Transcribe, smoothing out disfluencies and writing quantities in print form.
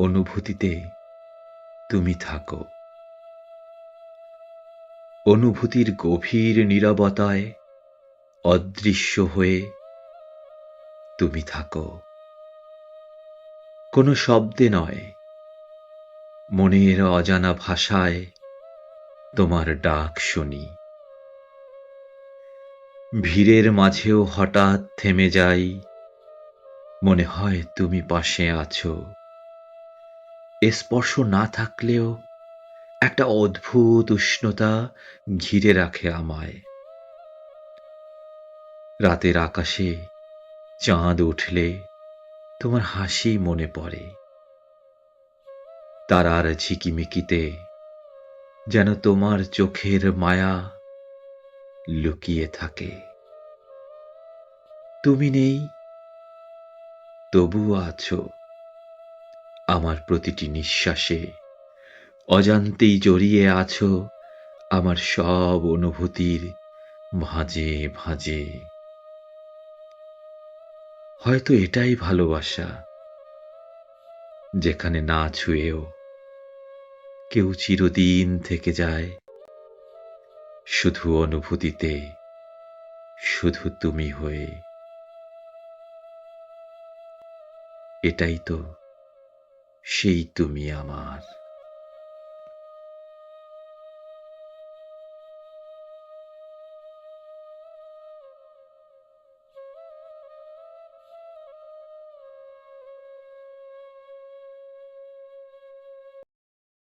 অনুভূতিতে তুমি থাকো। অনুভূতির গভীর নীরবতায় অদৃশ্য হয়ে তুমি থাকো। কোনো শব্দে নয়, মনের অজানা ভাষায় তোমার ডাক শুনি। ভিড়ের মাঝেও হঠাৎ থেমে যাই, মনে হয় তুমি পাশে আছো। এ স্পর্শ না থাকলেও একটা অদ্ভুত উষ্ণতা ঘিরে রাখে আমায়। রাতের আকাশে চাঁদ উঠলে তোমার হাসি মনে পড়ে। তারার ঝিকিমিকিতে যেন তোমার চোখের মায়া লুকিয়ে থাকে। তুমি নেই, তবুও আছো আমার প্রতিটি নিঃশ্বাসে। অজান্তেই জড়িয়ে আছো আমার সব অনুভূতির ভাঁজে ভাঁজে। হয়তো এটাই ভালোবাসা, যেখানে না ছুঁয়েও কেউ চিরদিন থেকে যায় শুধু অনুভূতিতে, শুধু তুমি হয়ে। এটাই তো সেই তুমি আমার।